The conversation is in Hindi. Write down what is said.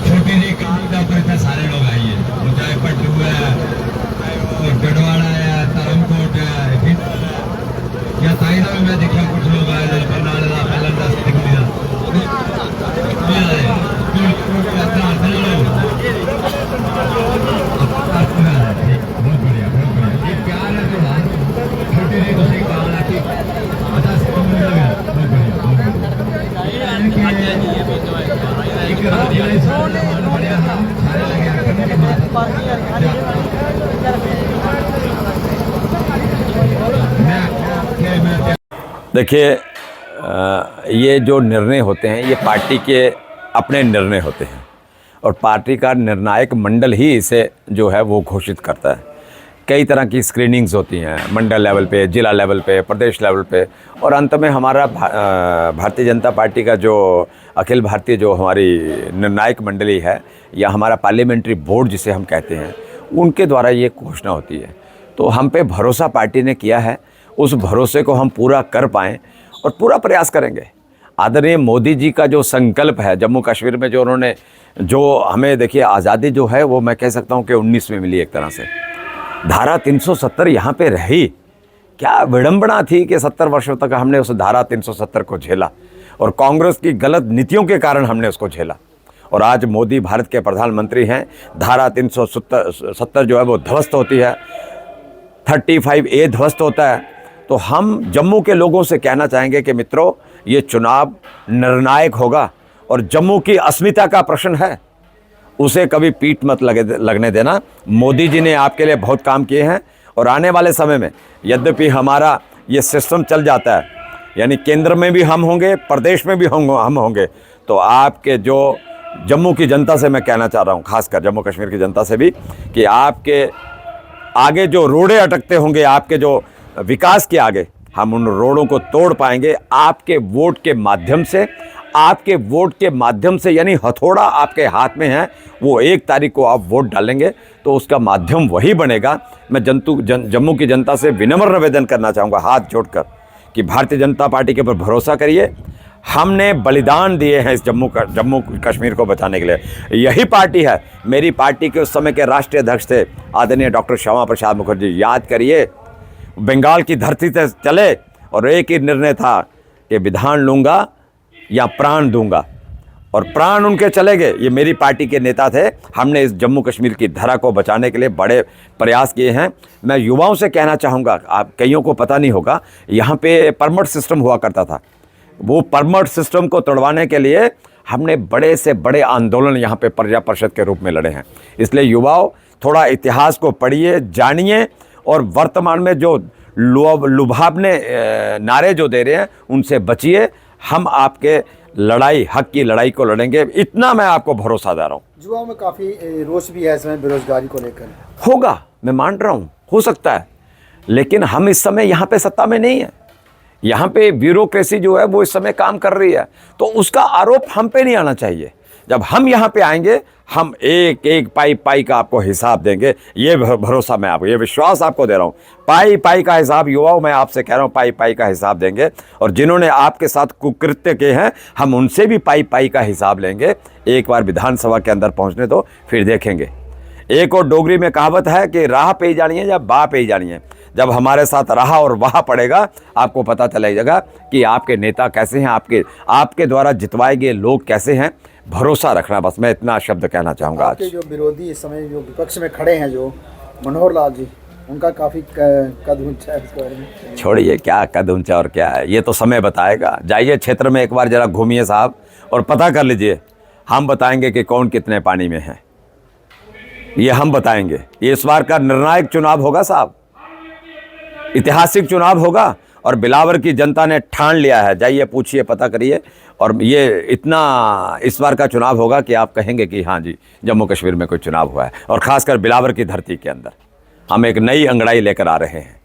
छोटी सी कविता पर इतने सारे लोग आइए, चाहे पट्टू है, गढ़वाड़ा है, धर्मकोट है, या ताइदा में मैं देखा कुछ लोग आए बरनाला पहला दिख लिया बहुत बढ़िया ये प्यार है जो छोटी सी दूसरी कहानी आती 50 सेकंड में लगा। बहुत देखिए, ये जो निर्णय होते हैं ये पार्टी के अपने निर्णय होते हैं और पार्टी का निर्णायक मंडल ही इसे जो है वो घोषित करता है। कई तरह की स्क्रीनिंग्स होती हैं मंडल लेवल पे, जिला लेवल पे, प्रदेश लेवल पे, और अंत में हमारा भारतीय जनता पार्टी का जो अखिल भारतीय जो हमारी निर्णायक मंडली है या हमारा पार्लियामेंट्री बोर्ड जिसे हम कहते हैं, उनके द्वारा ये घोषणा होती है। तो हम पे भरोसा पार्टी ने किया है, उस भरोसे को हम पूरा कर पाएँ और पूरा प्रयास करेंगे। आदरणीय मोदी जी का जो संकल्प है जम्मू कश्मीर में, जो उन्होंने जो हमें देखिए आज़ादी जो है वो मैं कह सकता हूँ कि 19 में मिली। एक तरह से धारा 370 यहाँ पे रही, क्या विडंबना थी कि 70 वर्षों तक हमने उस धारा 370 को झेला और कांग्रेस की गलत नीतियों के कारण हमने उसको झेला। और आज मोदी भारत के प्रधानमंत्री हैं, धारा 370 जो है वो ध्वस्त होती है, 35A ध्वस्त होता है। तो हम जम्मू के लोगों से कहना चाहेंगे कि मित्रों, ये चुनाव निर्णायक होगा और जम्मू की अस्मिता का प्रश्न है, उसे कभी पीठ मत लगने देना। मोदी जी ने आपके लिए बहुत काम किए हैं और आने वाले समय में यद्यपि हमारा ये सिस्टम चल जाता है, यानी केंद्र में भी हम होंगे, प्रदेश में भी हम होंगे, तो आपके जो जम्मू की जनता से मैं कहना चाह रहा हूँ, खासकर जम्मू कश्मीर की जनता से भी, कि आपके आगे जो रोड़े अटकते होंगे, आपके जो विकास के आगे, हम उन रोड़ों को तोड़ पाएंगे आपके वोट के माध्यम से। आपके वोट के माध्यम से, यानी हथौड़ा आपके हाथ में है, वो 1 तारीख को आप वोट डालेंगे तो उसका माध्यम वही बनेगा। मैं जम्मू की जनता से विनम्र निवेदन करना चाहूँगा हाथ जोड़कर कि भारतीय जनता पार्टी के ऊपर भरोसा करिए। हमने बलिदान दिए हैं इस जम्मू कश्मीर को बचाने के लिए। यही पार्टी है, मेरी पार्टी के उस समय के राष्ट्रीय अध्यक्ष थे आदरणीय डॉक्टर श्यामा प्रसाद मुखर्जी। याद करिए, बंगाल की धरती से चले और एक ही निर्णय था कि विधान लूँगा या प्राण दूंगा, और प्राण उनके चले गए। ये मेरी पार्टी के नेता थे। हमने इस जम्मू कश्मीर की धरा को बचाने के लिए बड़े प्रयास किए हैं। मैं युवाओं से कहना चाहूँगा, आप कईयों को पता नहीं होगा, यहाँ पे परमिट सिस्टम हुआ करता था। वो परमिट सिस्टम को तोड़वाने के लिए हमने बड़े से बड़े आंदोलन यहाँ पे प्रजा परिषद के रूप में लड़े हैं। इसलिए युवाओं, थोड़ा इतिहास को पढ़िए, जानिए, और वर्तमान में जो लुभावने नारे जो दे रहे हैं उनसे बचिए। हम आपके लड़ाई, हक की लड़ाई को लड़ेंगे, इतना मैं आपको भरोसा दे रहा हूँ। युवाओं में काफ़ी रोष भी है इस समय बेरोजगारी को लेकर। होगा, मैं मान रहा हूँ, हो सकता है, लेकिन हम इस समय यहाँ पे सत्ता में नहीं है। यहाँ पे ब्यूरोक्रेसी जो है वो इस समय काम कर रही है, तो उसका आरोप हम पे नहीं आना चाहिए। जब हम यहाँ पे आएंगे, हम एक एक पाई का आपको हिसाब देंगे। ये भरोसा मैं आपको, ये विश्वास आपको दे रहा हूँ। पाई का हिसाब युवाओं, मैं आपसे कह रहा हूँ, पाई का हिसाब देंगे। और जिन्होंने आपके साथ कुकृत्य किए हैं, हम उनसे भी पाई का हिसाब लेंगे। एक बार विधानसभा के अंदर पहुँचने दो, फिर देखेंगे। एक और डोगरी में कहावत है कि राह पे ही जानी है या बाह पे ही जानी है। जब हमारे साथ रहा और वाह पड़ेगा, आपको पता चलेगा कि आपके नेता कैसे हैं, आपके द्वारा जितवाए गए लोग कैसे हैं। भरोसा रखना, बस मैं इतना शब्द कहना चाहूँगा। आज जो विरोधी इस समय जो विपक्ष में खड़े हैं, जो मनोहर लाल जी, उनका काफ़ी कद ऊंचा है। इसके बारे में छोड़िए, क्या कद ऊंचा और क्या है, ये तो समय बताएगा। जाइए क्षेत्र में एक बार जरा घूमिए साहब और पता कर लीजिए। हम बताएंगे कि कौन कितने पानी में है, ये हम बताएंगे। ये इस बार का निर्णायक चुनाव होगा साहब, ऐतिहासिक चुनाव होगा। और बिलावर की जनता ने ठान लिया है, जाइए पूछिए, पता करिए। और ये इतना इस बार का चुनाव होगा कि आप कहेंगे कि हाँ जी, जम्मू कश्मीर में कोई चुनाव हुआ है, और ख़ासकर बिलावर की धरती के अंदर हम एक नई अंगड़ाई लेकर आ रहे हैं।